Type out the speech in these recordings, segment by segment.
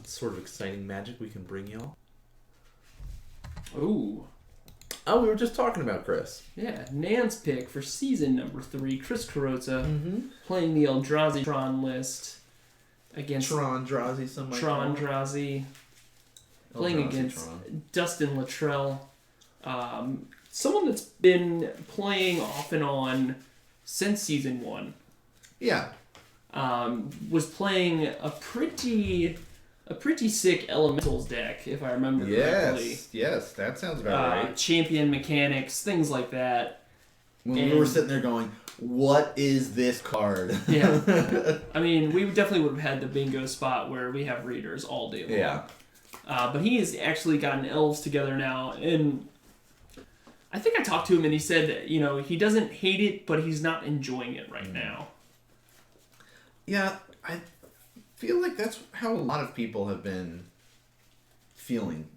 sort of exciting magic we can bring y'all. Ooh. Oh, we were just talking about Chris. Yeah, Nan's pick for season number 3, Chris Carrozza, playing the Eldrazi Tron list against Eldrazi, Eldrazi, playing against Tron. Dustin Luttrell, someone that's been playing off and on since season 1. Yeah. Was playing a pretty sick Elementals deck, if I remember correctly. Yes, that sounds about right. Champion mechanics, things like that. When we were sitting there going, what is this card? Yeah. I mean, we definitely would have had the bingo spot where we have readers all day long. Yeah. But he has actually gotten Elves together now, and I think I talked to him and he said that, he doesn't hate it, but he's not enjoying it right now. Yeah, I feel like that's how a lot of people have been feeling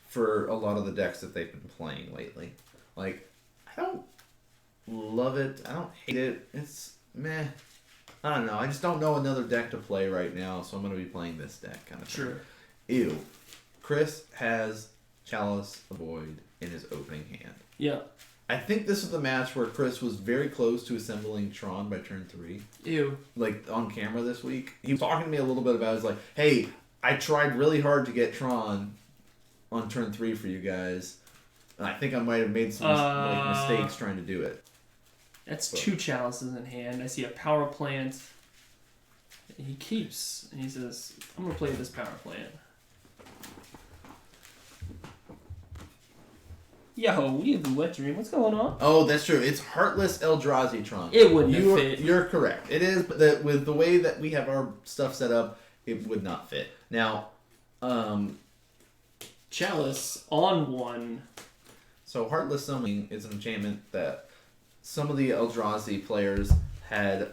for a lot of the decks that they've been playing lately. Like, I don't love it. I don't hate it. It's meh. I don't know. I just don't know another deck to play right now, so I'm going to be playing this deck kind of thing. Sure. Ew. Chris has Chalice of Void in his opening hand. Yeah. I think this is the match where Chris was very close to assembling Tron by turn 3. Ew. Like, on camera this week. He was talking to me a little bit about it. He was like, hey, I tried really hard to get Tron on turn 3 for you guys. And I think I might have made some mistakes trying to do it. That's 2 chalices in hand. I see a power plant. He keeps, and he says, I'm going to play this power plant. Yo, we have the wet dream. What's going on? Oh, that's true. It's Heartless Eldrazi Tron. It wouldn't have fit. You're correct. It is, but with the way that we have our stuff set up, it would not fit. Now, Chalice on 1. So Heartless Summoning is an enchantment that some of the Eldrazi players had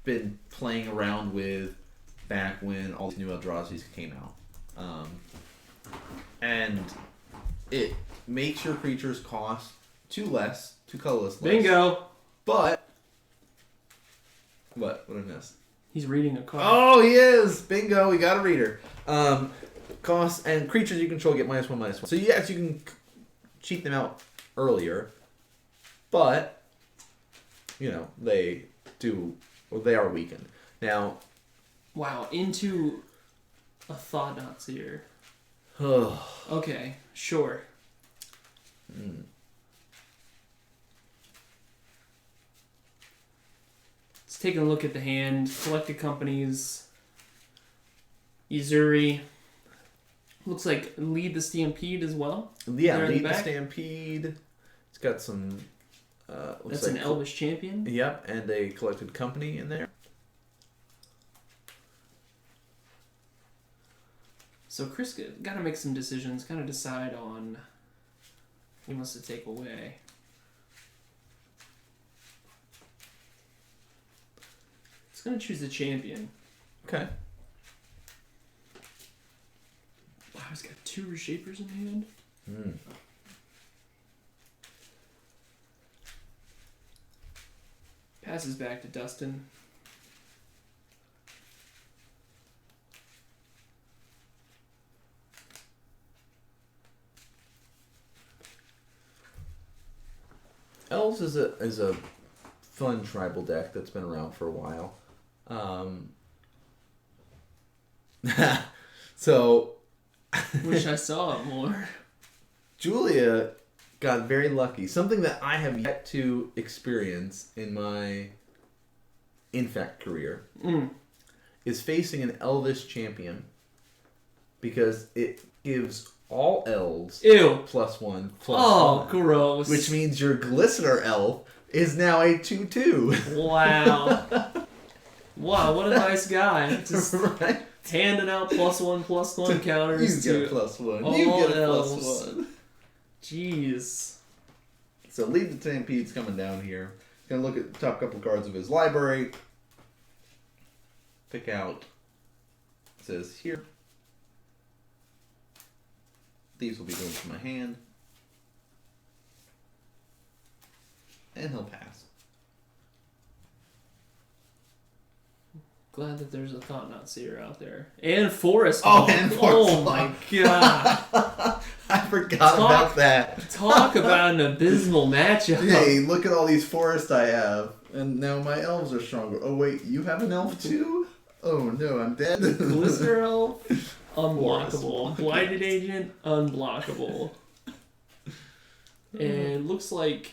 been playing around with back when all these new Eldrazi's came out. And it makes your creatures cost 2 less, 2 colorless less. Bingo! But what did I miss? He's reading a card. Oh, he is! Bingo, we got a reader. Costs and creatures you control get -1/-1. So yes, you can cheat them out earlier, but they are weakened. Now, wow, into a Thought-Knot Seer. Okay, sure. Let's take a look at the hand. Collected companies. Izuri. Looks like Lead the Stampede as well. Yeah, Lead the Stampede. It's got some... That's an Elvish champion? Yep, and a Collected Company in there. So Chris got to make some decisions, kind of decide on what he wants to take away. He's going to choose the champion. Okay. Wow, he's got 2 Reshapers in hand. Passes back to Dustin. Elves is a fun tribal deck that's been around for a while. So Wish I saw it more. Julia got very lucky. Something that I have yet to experience in my Infect career is facing an Elvish champion, because it gives all elves Ew. +1/+1. Oh, gross. Which means your Glistener elf is now a 2/2. Wow. Wow, what a nice guy. Just right? handing out +1/+1 counters You to get a +1. all You get a elves. +1. Jeez. So Lead the Stampede's coming down here. He's going to look at the top couple cards of his library. Pick out. It says here. These will be going to my hand. And he'll pass. glad that there's a Thought Not Seer out there. And Forest. Oh, and Forest. Oh my god. I forgot about that. Talk about an abysmal matchup. Hey, look at all these forests I have. And now my elves are stronger. Oh wait, you have an elf too? Oh no, I'm dead. Glistener Elf, unblockable. Blighted Agent, unblockable. And looks like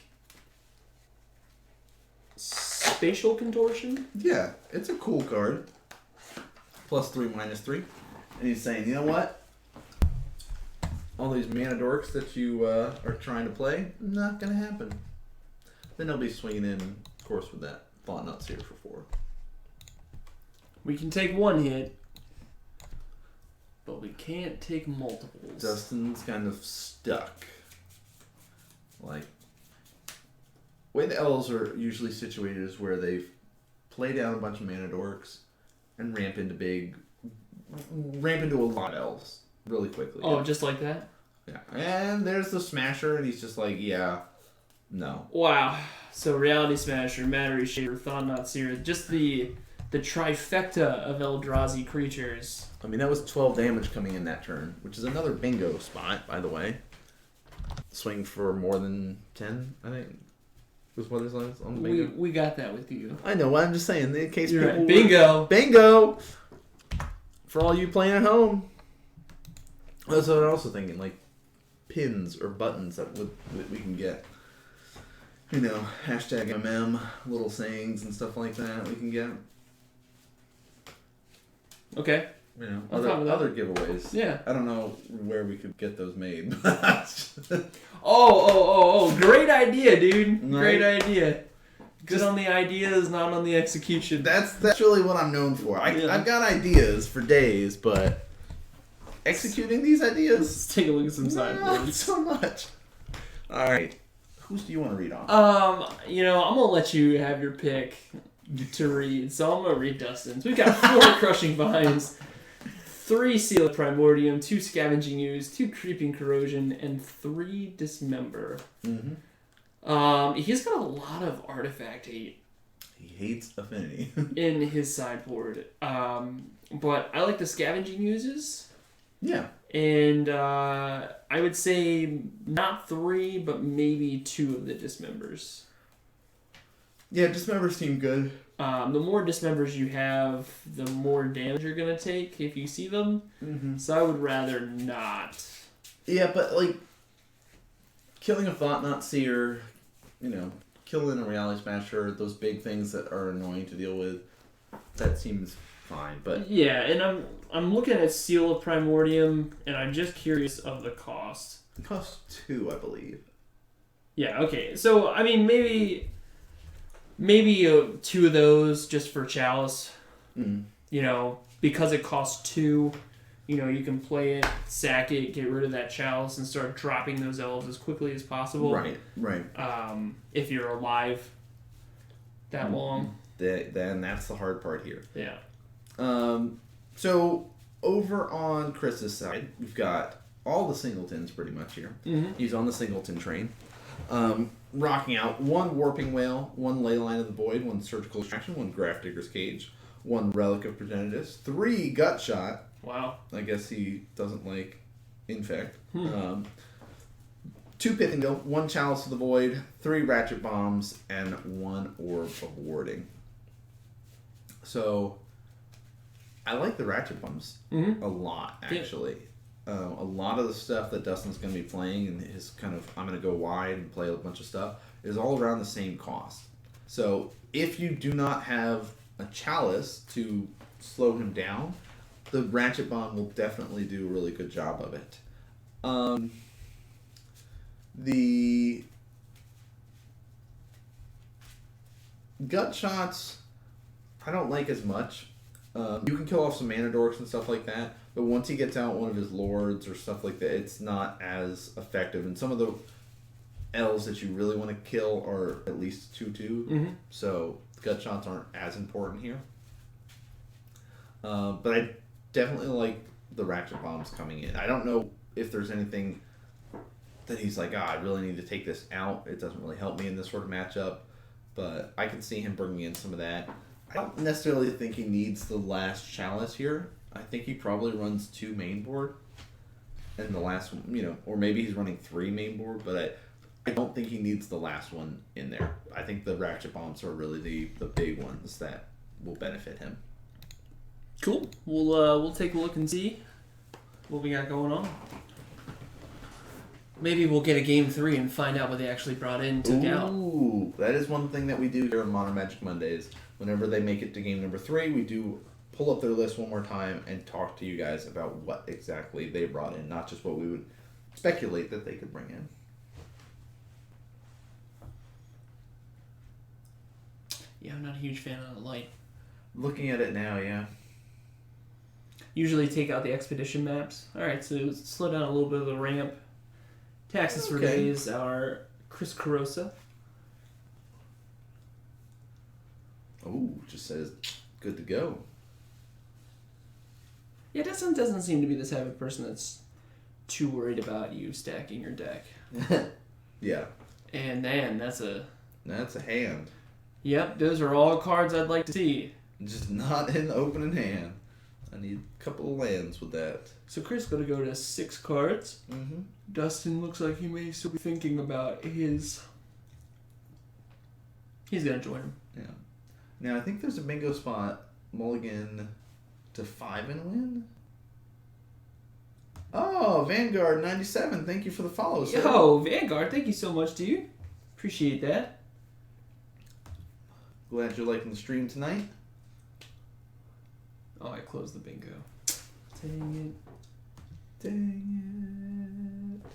Spatial Contortion? Yeah, it's a cool card. +3, -3. And he's saying, you know what? All these mana dorks that you are trying to play, not going to happen. Then he'll be swinging in, of course, with that Thought Not Seer for 4. We can take one hit, but we can't take multiples. Dustin's kind of stuck. Like, the way the elves are usually situated is where they play down a bunch of mana dorks and ramp into a lot of elves really quickly. Oh, just like that? Yeah. And there's the Smasher, and he's just like, yeah, no. Wow. So Reality Smasher, Matter Shaper, Thought Not Seer, just the trifecta of Eldrazi creatures. I mean, that was 12 damage coming in that turn, which is another bingo spot, by the way. Swing for more than 10, I think, was what his line is on the bingo. We got that with you. I know, I'm just saying, in case You're people... right. Bingo! Bingo! For all you playing at home. That's what I'm also thinking, like pins or buttons that we can get. You know, hashtag MM, little sayings and stuff like that we can get. Okay. You know, I'll talk about other giveaways. Yeah. I don't know where we could get those made. Oh, great idea, dude. Right. Great idea. Good on the ideas, not on the execution. That's really what I'm known for. I've got ideas for days, but executing these ideas, Let's take a look at some not sideboards. so much. All right, whose do you want to read off? I'm gonna let you have your pick to read. So I'm gonna read Dustin's. We've got 4 Crushing Vines, 3 Seal of Primordium, 2 Scavenging Ooze, 2 Creeping Corrosion, and 3 Dismember. Mm-hmm. He's got a lot of artifact hate. He hates Affinity. In his sideboard. But I like the Scavenging Oozes. Yeah. And I would say not 3, but maybe 2 of the Dismembers. Yeah, Dismembers seem good. The more Dismembers you have, the more damage you're going to take if you see them. Mm-hmm. So I would rather not. Yeah, but like killing a Thought Not Seer, killing a Reality Smasher, those big things that are annoying to deal with, that seems fine. But yeah, and I'm looking at Seal of Primordium, and I'm just curious of the cost. it costs 2, I believe. Yeah, okay. So, I mean, maybe 2 of those just for Chalice. Mm. Because it costs 2, you can play it, sack it, get rid of that Chalice, and start dropping those elves as quickly as possible. Right. If you're alive that long. Then that's the hard part here. Yeah. So over on Chris's side, we've got all the singletons pretty much here. Mm-hmm. He's on the singleton train. Rocking out 1 Warping Whale, 1 Leyline of the Void, 1 Surgical Extraction, 1 Grafdigger's Cage, 1 Relic of Progenitus, 3 Gut Shot. Wow. I guess he doesn't like Infect. 2 Pithing Bill, 1 Chalice of the Void, 3 Ratchet Bombs, and 1 Orb of Warding. So, I like the Ratchet Bombs a lot, actually. Yeah. A lot of the stuff that Dustin's going to be playing and his kind of, I'm going to go wide and play a bunch of stuff, is all around the same cost. So, if you do not have a Chalice to slow him down, the Ratchet Bomb will definitely do a really good job of it. The Gut Shots, I don't like as much. You can kill off some mana dorks and stuff like that, but once he gets out one of his lords or stuff like that, it's not as effective. And some of the elves that you really want to kill are at least 2/2, so Gut Shots aren't as important here. But I definitely like the Ratchet Bombs coming in. I don't know if there's anything that he's like, I really need to take this out. It doesn't really help me in this sort of matchup, but I can see him bringing in some of that. I don't necessarily think he needs the last chalice here. I think he probably runs 2 main board. And the last one, or maybe he's running 3 main board, but I don't think he needs the last one in there. I think the ratchet bombs are really the big ones that will benefit him. Cool. We'll take a look and see what we got going on. Maybe we'll get a game 3 and find out what they actually brought in and took out. Ooh, that is one thing that we do here on Modern Magic Mondays. Whenever they make it to game number 3, we do pull up their list one more time and talk to you guys about what exactly they brought in, not just what we would speculate that they could bring in. Yeah, I'm not a huge fan of the light. Looking at it now, yeah. Usually take out the expedition maps. Alright, so slow down a little bit of the ramp. Taxes for days are Chris Carosa. Oh, just says good to go. Yeah, Dustin doesn't seem to be the type of person that's too worried about you stacking your deck. Yeah. And man, that's a hand. Yep, those are all cards I'd like to see. Just not in the opening hand. I need a couple of lands with that. So Chris got to go to 6 cards. Mm-hmm. Dustin looks like he may still be thinking about his... He's going to join him. Yeah. Now, I think there's a bingo spot. Mulligan to 5 and win? Oh, Vanguard 97. Thank you for the follow, sir. Yo, Vanguard, thank you so much, dude. Appreciate that. Glad you're liking the stream tonight. Oh, I closed the bingo. Dang it. Dang it.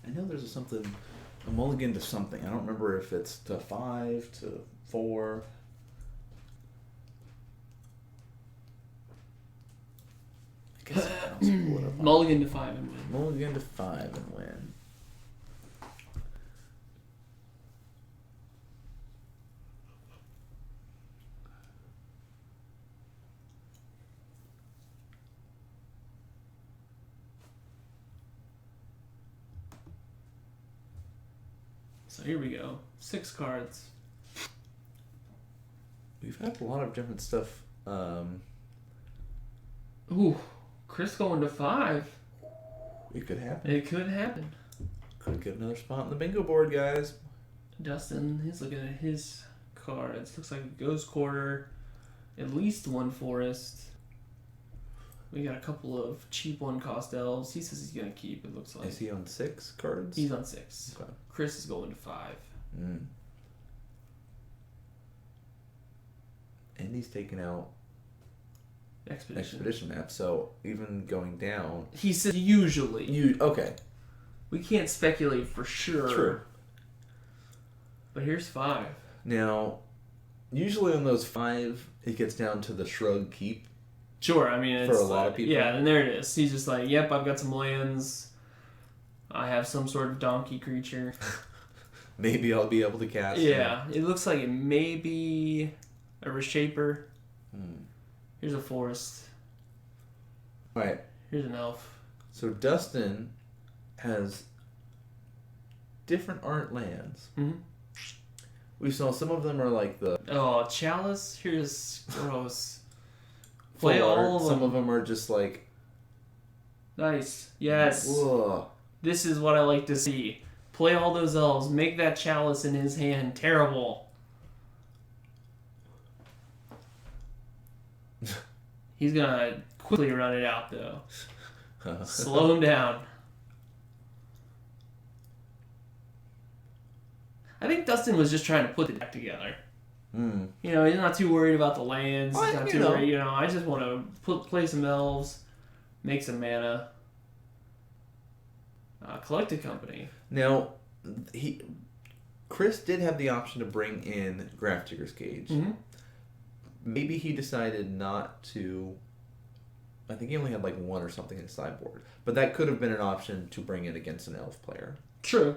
I know there's a mulligan to something. I don't remember if it's to 5, to 4. I guess I can also pull it up. Mulligan to 5 and win. Mulligan to 5 and win. So here we go. 6 cards. We've had a lot of different stuff. Ooh, Chris going to 5. It could happen. It could happen. Could get another spot on the bingo board, guys. Dustin, he's looking at his cards. Looks like a Ghost Quarter, at least 1 Forest. We got a couple of cheap 1-cost elves. He says he's going to keep, it looks like. Is he on 6 cards? He's on 6. Okay. Chris is going to 5. Mm. And he's taking out Expedition map, so even going down... He said usually. Okay. We can't speculate for sure. True. But here's 5. Now, usually on those 5, it gets down to the shrug keep. Sure, I mean, it's for a lot of people. Yeah, and there it is. He's just like, yep, I've got some lands. I have some sort of donkey creature. Maybe I'll be able to cast. Yeah, it looks like it may be a Reshaper. Hmm. Here's a forest. Alright. Here's an elf. So Dustin has different art lands. Mm-hmm. We saw some of them are like the... Oh, Chalice? Here's gross. Play Play all art. of them. Some of them are just like... Nice. Yes. Ugh. This is what I like to see. Play all those elves. Make that Chalice in his hand terrible. He's gonna quickly run it out, though. Slow him down. I think Dustin was just trying to put the deck together. Mm. You know, he's not too worried about the lands. He's not too worried. know. You know, I just want to play some elves, make some mana. Collect a company. Now, Chris did have the option to bring in Graph Digger's Cage. Mm-hmm. Maybe he decided not to. I think he only had like 1 or something in his sideboard. But that could have been an option to bring in against an elf player. True.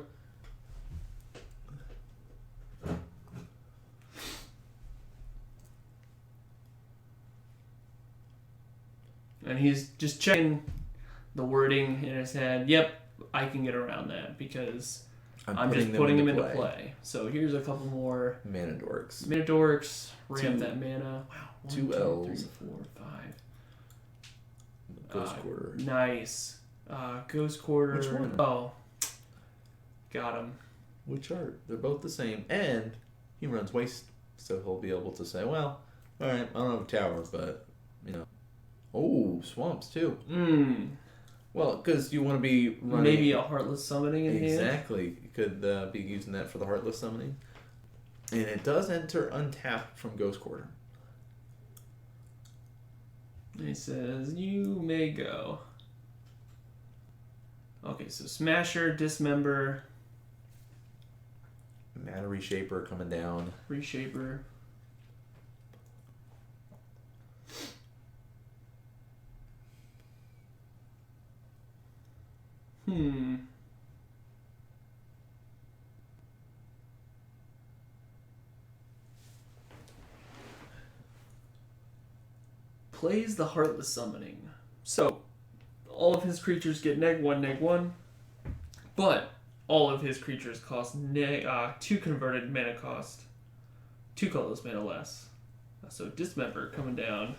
And he's just checking the wording in his head. Yep, I can get around that because I'm just putting him into play. So here's a couple more. Mana dorks. Mana dorks. Ramp that mana. Wow. 1, 2 2, elves. 3, 4, 5. Ghost Quarter. Nice. Ghost Quarter. Which one? Oh. Got him. Which art? They're both the same. And he runs waste, so he'll be able to say, well, alright, I don't have a tower, but, you know. Oh, swamps too. Well, because you want to be running... Maybe a Heartless Summoning in here. Exactly. You could be using that for the Heartless Summoning. And it does enter untapped from Ghost Quarter. He says, you may go. Okay, so Smasher, Dismember. Mana Reshaper coming down. Reshaper. Plays the Heartless Summoning. So, all of his creatures get -1/-1, but all of his creatures cost 2 converted mana cost, 2 colorless mana less. So Dismember coming down,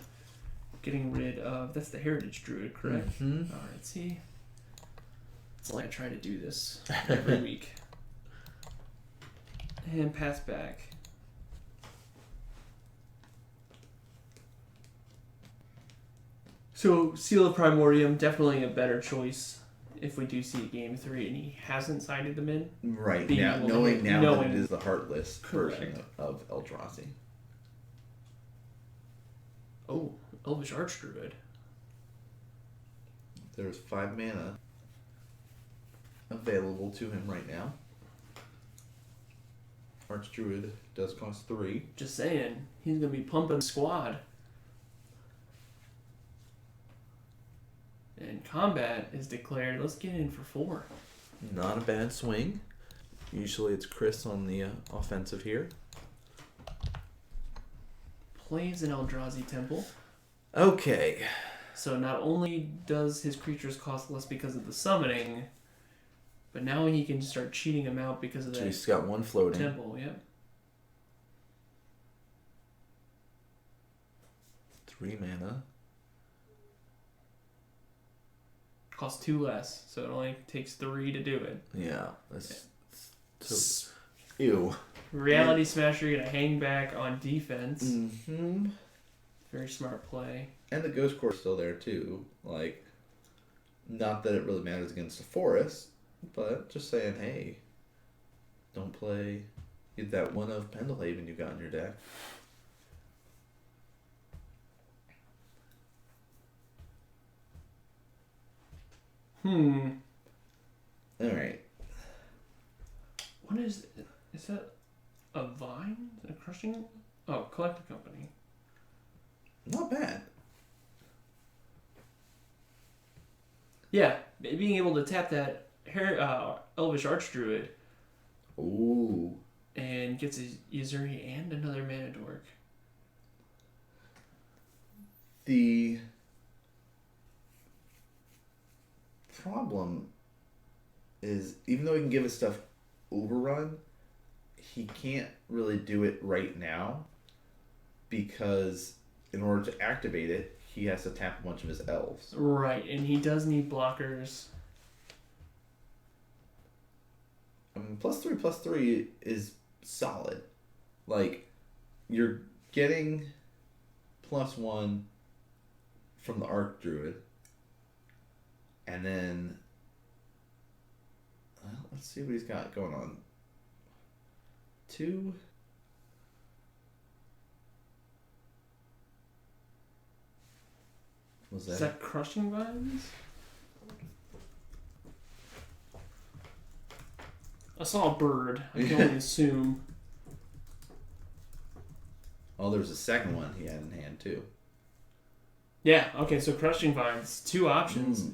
getting rid of, that's the Heritage Druid, correct? Mm-hmm. Alright, see? It's like I try to do this every week. And pass back. So, Seal of Primordium, definitely a better choice if we do see Game 3 and he hasn't sided them in. Right, Being now, able to knowing hit- now knowing- that it is the Heartless Correct. version of Eldrazi. Oh, Elvish Archdruid. There's 5 mana available to him right now. Archdruid does cost 3. Just saying, he's going to be pumping squad. And combat is declared. Let's get in for 4. Not a bad swing. Usually it's Chris on the offensive here. Plays an Eldrazi Temple. Okay. So not only does his creatures cost less because of the summoning, but now he can start cheating him out because of So that he's got 1 floating. temple. Yep. 3 mana. Costs 2 less, so it only takes 3 to do it. Yeah. That's so, ew. Reality Smasher, you're gonna hang back on defense. Mm-hmm. Very smart play. And the Ghost Core's still there too. Like, not that it really matters against a forest, but just saying, hey, don't play that one of Pendelhaven you got in your deck. Alright. What is that a vine? A crushing? Oh, Collector Company. Not bad. Yeah, being able to tap that Elvish Archdruid Ooh. and gets a Yuzuri and another Mana Dork. The problem is, even though he can give his stuff overrun, he can't really do it right now because in order to activate it, he has to tap a bunch of his elves. Right, and he does need blockers. I mean, +3/+3 is solid. Like, you're getting +1 from the Archdruid. And then, well, let's see what he's got going on. 2. Was Is that Crushing Vines? I saw a bird. I can only assume. Oh, there's a second one he had in hand too. Yeah, okay, so Crushing Vines. 2 options.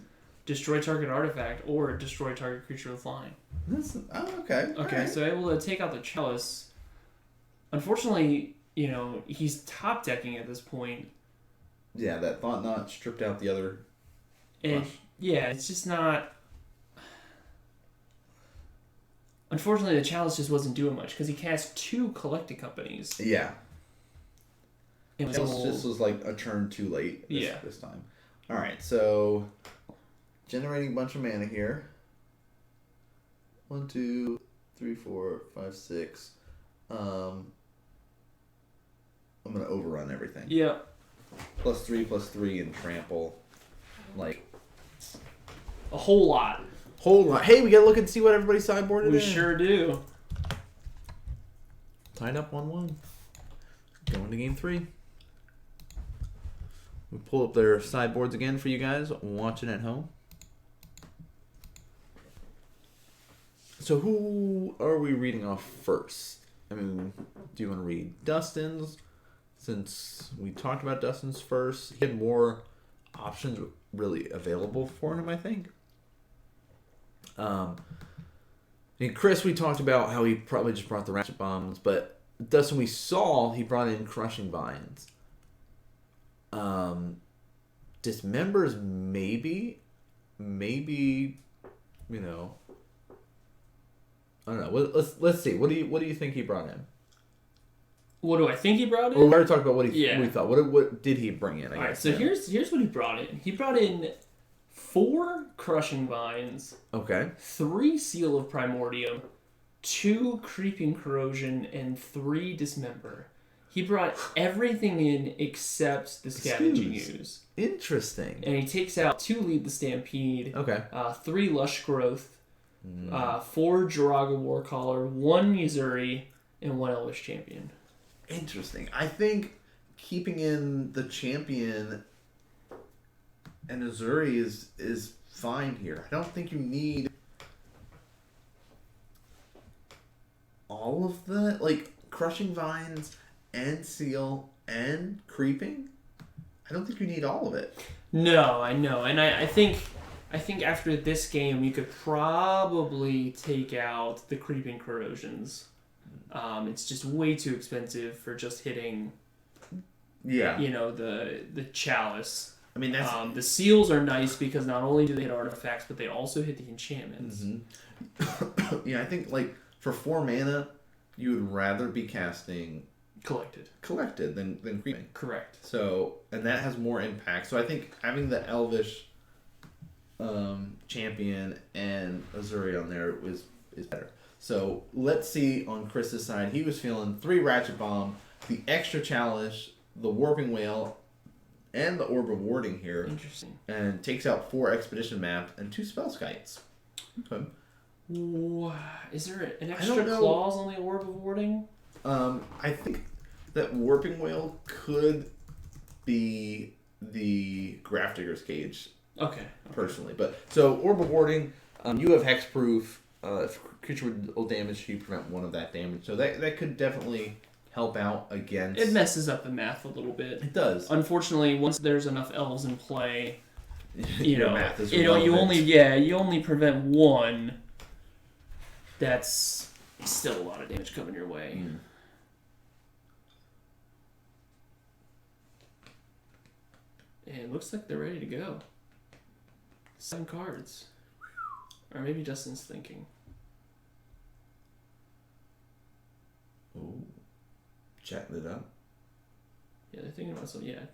Destroy target artifact or destroy target creature with flying. Okay. Okay, Right. so able to take out the Chalice. Unfortunately, he's top decking at this point. Yeah, that Thought Knot stripped out the other. And Flush. yeah, it's just not. Unfortunately, the chalice just wasn't doing much because he cast 2 collected companies. Yeah. It was This was like a turn too late this time. Alright, so generating a bunch of mana here. 1, 2, 3, 4, 5, 6. I'm gonna overrun everything. Yeah. +3/+3 and trample. Like a whole lot. Hey, we gotta look and see what everybody's sideboarded in. We sure do. Tied up 1-1. Going to game 3. We pull up their sideboards again for you guys watching at home. So who are we reading off first? I mean, do you want to read Dustin's? Since we talked about Dustin's first, he had more options really available for him, I think. And Chris, we talked about how he probably just brought the Ratchet Bombs, but Dustin, we saw he brought in Crushing Vines. Dismembers, maybe, you know. I don't know. Let's see. What do you think he brought in? What do I think he brought in? Well, we already talked about what we thought. What did he bring in? All right, so here's what he brought in. He brought in 4 Crushing Vines. Okay. 3 Seal of Primordium, 2 Creeping Corrosion, and 3 Dismember. He brought everything in except the Scavenging Ooze. Interesting. And he takes out 2 Lead the Stampede. Okay. 3 Lush Growth. 4 Jiraga Warcaller, 1 Missouri, and 1 Elvish Champion. Interesting. I think keeping in the champion and Missouri is fine here. I don't think you need all of the Crushing Vines and Seal and Creeping. I don't think you need all of it. No, I know, and I think after this game you could probably take out the Creeping Corrosions. It's just way too expensive for just hitting. Yeah. The chalice. I mean, that's the seals are nice because not only do they hit artifacts, but they also hit the enchantments. Mm-hmm. Yeah, I think for 4 mana, you would rather be casting collected than creeping. Correct. So, and that has more impact. So I think having the Elvish champion and Azuri on there is better. So let's see on Chris's side. He was feeling 3 Ratchet Bomb, the extra Chalice, the Warping Whale, and the Orb of Warding here. Interesting. And takes out 4 Expedition Maps and 2 Spell Skites. Okay. Is there an extra clause on the Orb of Warding? I think that Warping Whale could be the Grafdigger's Cage. Okay. Personally. But so Orb of Warding, you have Hexproof. If creature will damage, you prevent 1 of that damage. So that could definitely help out against. It messes up the math a little bit. It does. Unfortunately, once there's enough elves in play, math is you only prevent 1. That's still a lot of damage coming your way. Mm. And it looks like they're ready to go. 7 cards. Or maybe Justin's thinking. Ooh. Chatting it up. Yeah, they're thinking about something. Yeah.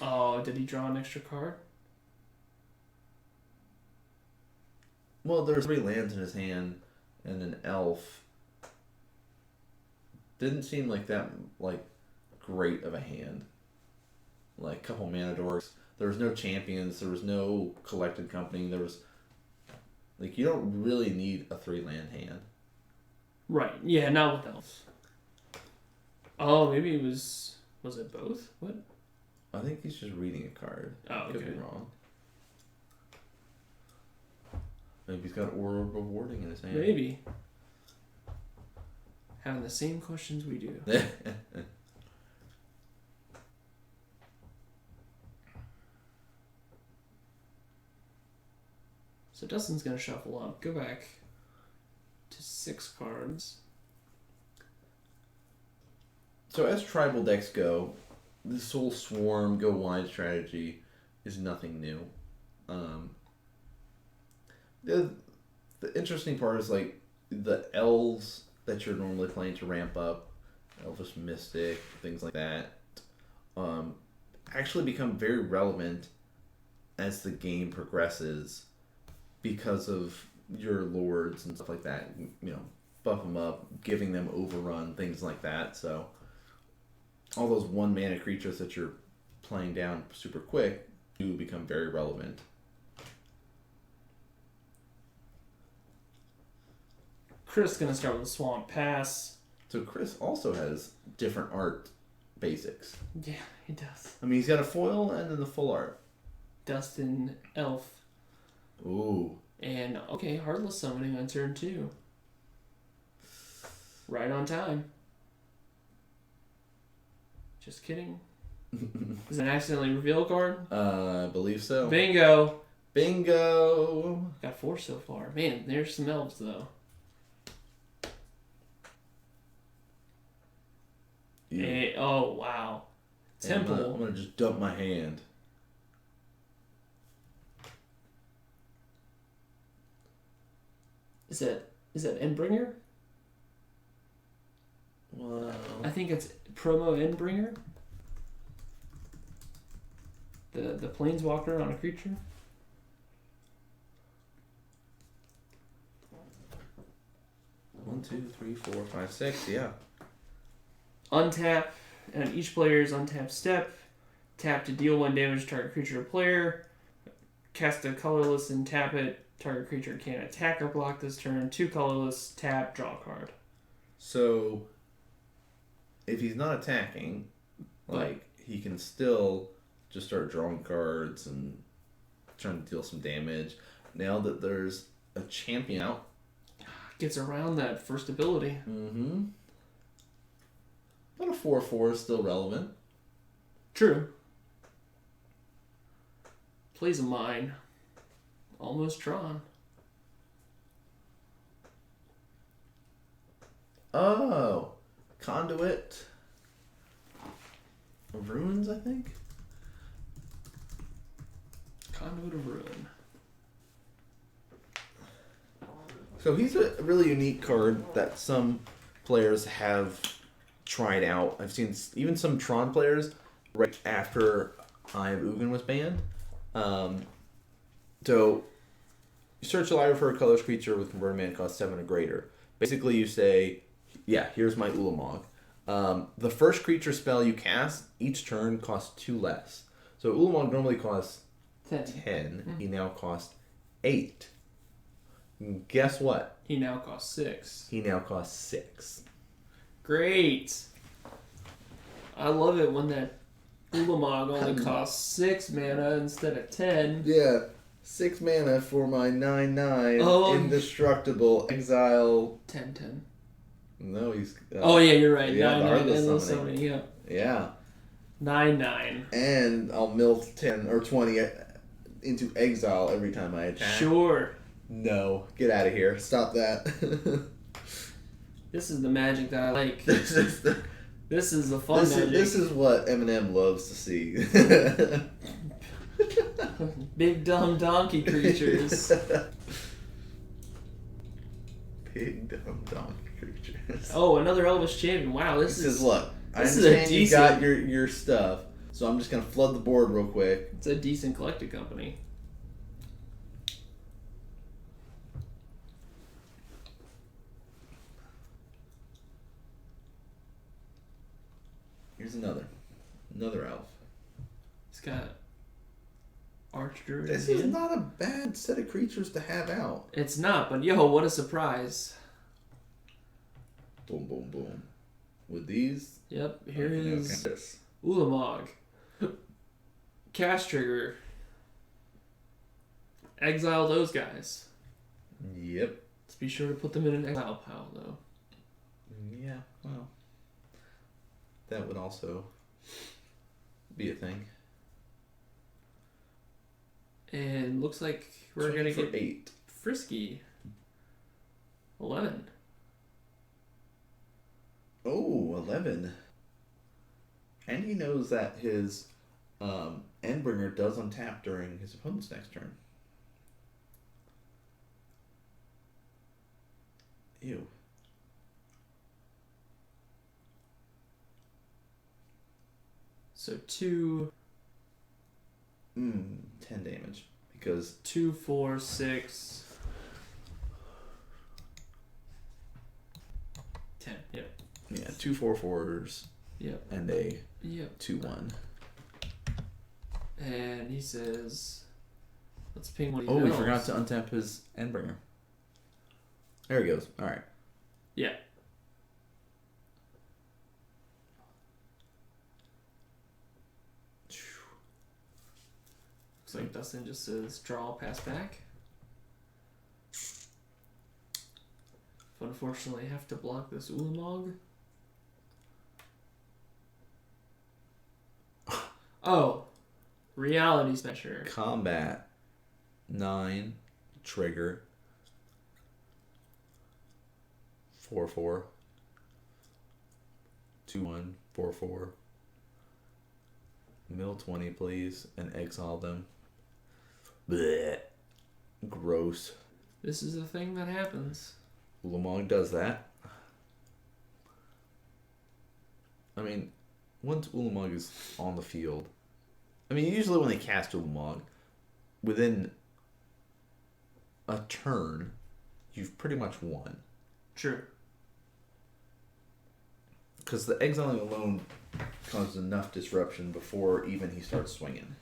Oh, did he draw an extra card? Well, there's 3 lands in his hand and an elf. Didn't seem like that great of a hand. A couple mana dorks. There was no champions. There was no collected company. There was you don't really need a 3 land hand. Right. Yeah, not with elves. Oh, maybe it was it both? What? I think he's just reading a card. Oh, okay. Could be wrong. Maybe he's got Orb of Warding in his hand. Maybe. Having the same questions we do. So Dustin's going to shuffle up. Go back to 6 cards. So as tribal decks go, this whole swarm go wide strategy is nothing new. The interesting part is like the elves that you're normally playing to ramp up, Elvish Mystic, things like that, actually become very relevant as the game progresses because of your lords and stuff like that. You know, buff them up, giving them overrun, things like that. So all those 1-mana creatures that you're playing down super quick do become very relevant. Chris is going to start with a Swamp Pass. So Chris also has different art basics. Yeah, he does. I mean, he's got a foil and then the full art. Dustin Elf. Ooh. And, okay, Heartless Summoning on turn 2. Right on time. Just kidding. Is it an accidentally reveal card? I believe so. Bingo! Bingo! Got 4 so far. Man, there's some elves, though. Yeah. Oh, wow. Temple. I'm gonna just dump my hand. Is that Endbringer? Wow. I think it's promo Endbringer. The planeswalker on a creature. One, 2, 3, 4, 5, 6. Yeah. Untap, and each player's untap step. Tap to deal 1 damage to target creature or player. Cast a colorless and tap it. Target creature can't attack or block this turn. 2 colorless, tap, draw a card. So, if he's not attacking, like, he can still just start drawing cards and trying to deal some damage. Now that there's a champion out. Gets around that first ability. Mm-hmm. But a 4/4 is still relevant. True. Plays a mine. Almost drawn. Oh. Conduit. Of Ruins, I think? Conduit of Ruin. So he's a really unique card that some players have tried out. I've seen even some Tron players right after Eye of Ugin was banned. So you search the library for a colorless creature with converted mana cost 7 or greater. Basically, you say, yeah, here's my Ulamog. The first creature spell you cast each turn costs 2 less. So Ulamog normally costs 10. Mm-hmm. He now costs 8. Guess what? He now costs 6. He now costs 6. Great. I love it when that Ulamog only costs 6 mana instead of 10. Yeah, 6 mana for my 9/9 Oh. indestructible exile. 10/10. No, he's. Oh yeah, you're right. Yeah, 9/9 Heartless endless Summoning. summoning. Yeah. Yeah, 9/9. and I'll mill 10 or 20 into exile every time I attack. Sure. No, get out of here. Stop that. This is the magic that I like. This is the. This is the fun magic. This is what Eminem loves to see. Big dumb donkey creatures. Big dumb donkey creatures. Oh, another Elvish champion. Wow, this He says, look, I this is a understand you got decent- your stuff, so I'm just going to flood the board real quick. It's a decent collected company. Here's another elf. It's got Archdruid. This in is hand. not a bad set of creatures to have out. It's not, but yo, what a surprise. Boom, boom, boom. With these... Yep, here okay, is this. Ulamog. Cast trigger. Exile those guys. Yep. Let's be sure to put them in an exile pile, though. Yeah, well... That would also be a thing. And looks like we're going to for get 8. frisky. 11. Oh, 11. And he knows that his Endbringer does untap during his opponent's next turn. Ew. So 2... 10 damage. Because 2, 4, 6... 10, yep. Yeah, 2 4/4s. Yep. And a Yep. 2/1. And he says, let's ping one of Oh, these we elves. forgot to untap his Endbringer. There he goes. Alright. Yeah. Looks like Dustin just says draw, pass back. But unfortunately, I have to block this Ulamog. Oh, reality smasher. Combat 9 trigger 4/4 2/1 4/4 mill 20 please and exile them. Blech. Gross. This is a thing that happens. Ulamog does that. I mean, once Ulamog is on the field, I mean, usually when they cast Ulamog, within a turn, you've pretty much won. True. Because the exiling alone causes enough disruption before even he starts swinging.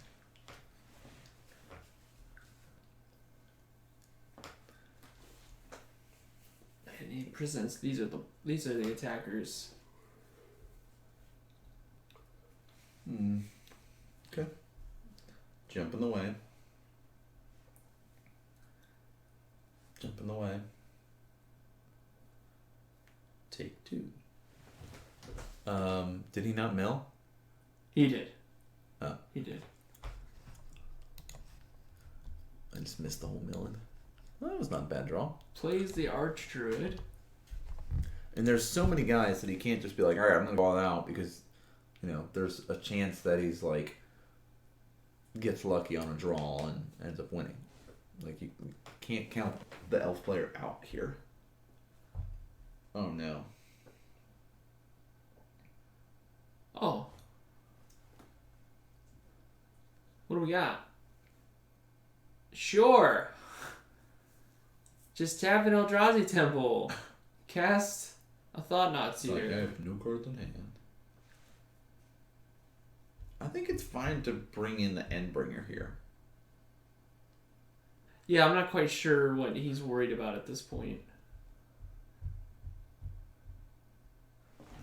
And he presents these are the attackers. Okay. Jump in the way. Jump in the way. Take 2. Did he not mill? He did. Oh. He did. I just missed the whole milling. Well, that was not a bad draw. Plays the Arch Druid. And there's so many guys that he can't just be like, all right, I'm going to go all out because, you know, there's a chance that he's like, gets lucky on a draw and ends up winning. Like, you can't count the elf player out here. Oh, no. Oh. What do we got? Sure. Just tap an Eldrazi Temple. Cast a Thought Knot It's like, I Seer. have no cards in hand. I think it's fine to bring in the Endbringer here. Yeah, I'm not quite sure what he's worried about at this point.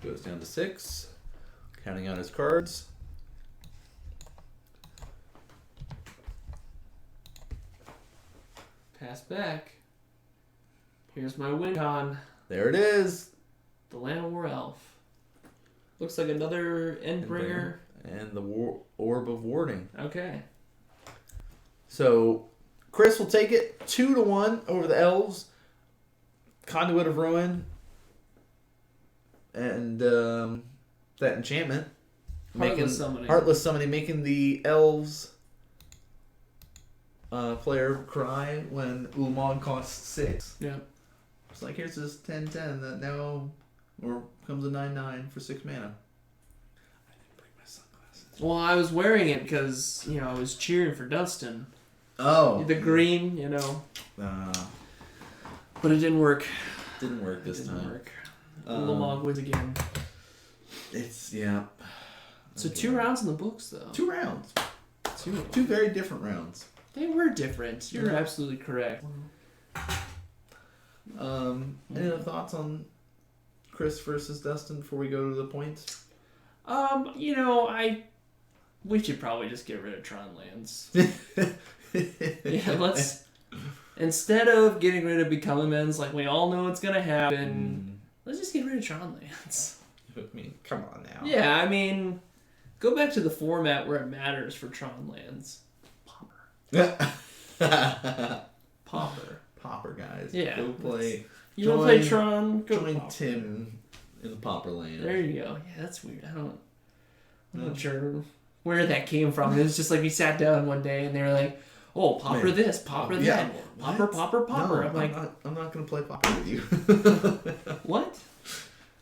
Goes down to 6. Counting out his cards. Pass back. Here's my win con. There it is. The Llanowar Elf. Looks like another Endbringer. And the Orb of Warding. Okay. So, Chris will take it 2-1 over the Elves. Conduit of Ruin. And that enchantment. Heartless Summoning. Making the Elves player cry when Ulamog costs 6. Yeah. It's like, here's this 10/10 that now comes a 9/9 for 6 mana. I didn't bring my sunglasses. Well, I was wearing it because, you know, I was cheering for Dustin. Oh. The green, you know. But it didn't work. Didn't work this time. Didn't work. Ulamog wins again. It's, yeah. So 2 rounds in the books, though. 2 rounds. 2. 2 very different rounds. They were different. You're Yeah. absolutely correct. Any other thoughts on Chris versus Dustin before we go to the points? You know, we should probably just get rid of Tron lands. Yeah, let's instead of getting rid of Become Amends, like we all know it's gonna happen, let's just get rid of Tron lands. I mean, come on now. Yeah, I mean, go back to the format where it matters for Tron lands. Pauper, guys. Yeah. Go play. You want to play Tron? Go join Pauper. Tim in the Pauper land. There you go. Yeah, that's weird. I don't. I'm not sure where that came from. It was just like we sat down one day and they were like, "Oh, popper this, popper that, popper, popper, popper." No, I'm like, I'm not gonna play popper with you. "What?"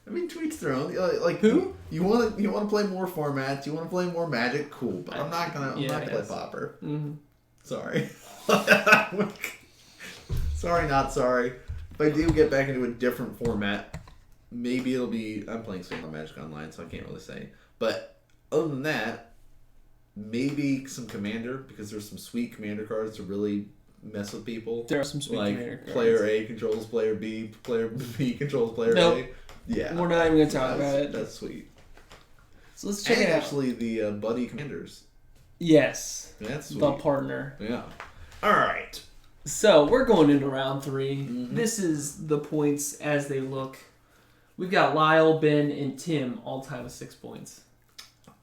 I mean, to each their own. Like who? You want to play more formats. You want to play more Magic. Cool, but I'm not gonna play popper. Mm-hmm. Sorry. Sorry, not sorry. If I do get back into a different format, maybe it'll be. I'm playing Single Magic Online, so I can't really say. But other than that, maybe some Commander, because there's some sweet Commander cards to really mess with people. There are some sweet Commander like cards. Player A controls Player B, Player B controls Player Nope. A. Yeah, we're not even gonna talk about it. That's sweet. So let's check it out. Actually, the Buddy Commanders. Yes. That's sweet. The partner. Yeah. All right. So we're going into round 3. Mm-hmm. This is the points as they look. We've got Lyle, Ben, and Tim all tied with 6 points.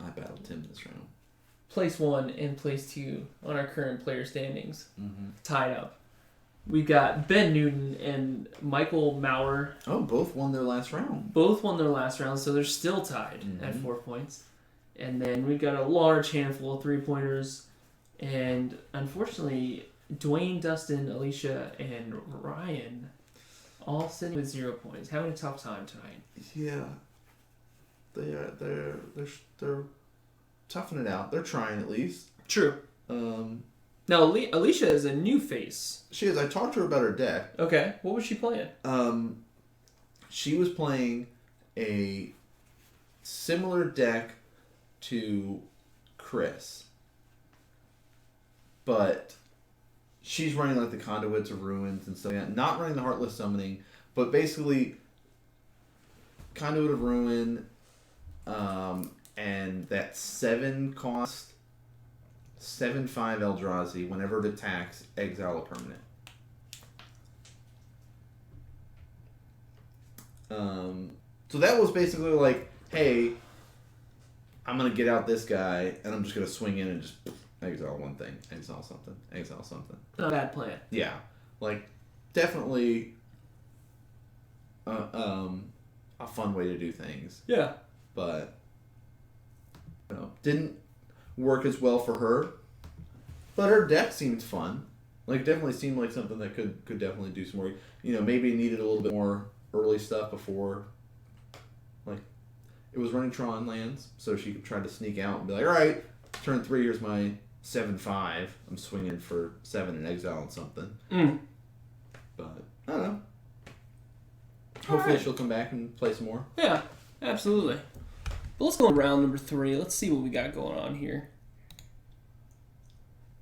I battled Tim this round. Place 1 and place 2 on our current player standings. Mm-hmm. Tied up. We've got Ben Newton and Michael Maurer. Oh, both won their last round. Both won their last round, so they're still tied at 4 points. And then we've got a large handful of 3-pointers. And unfortunately, Dwayne, Dustin, Alicia, and Ryan all sitting with 0 points. Having a tough time tonight. Yeah. They're toughing it out. They're trying at least. True. Now, Alicia is a new face. She is. I talked to her about her deck. Okay. What was she playing? She was playing a similar deck to Chris. But she's running like the Conduits of Ruins and stuff like that. Not running the Heartless Summoning, but basically Conduit of Ruin, and that 7-cost 7/5 Eldrazi. Whenever it attacks, exile a permanent. So that was basically like, hey, I'm gonna get out this guy, and I'm just gonna swing in and just exile one thing, exile something, exile something. Not a bad plan. Yeah, like definitely a fun way to do things. Yeah. But didn't work as well for her. But her deck seemed fun. Like definitely seemed like something that could definitely do some more. Maybe it needed a little bit more early stuff before. Like it was running Tron lands, so she could try to sneak out and be like, all right, turn 3, here's my 7/5. I'm swinging for 7 and exiling something. But I don't know. Hopefully she'll come back and play some more. Yeah, absolutely. But let's go on round number 3. Let's see what we got going on here.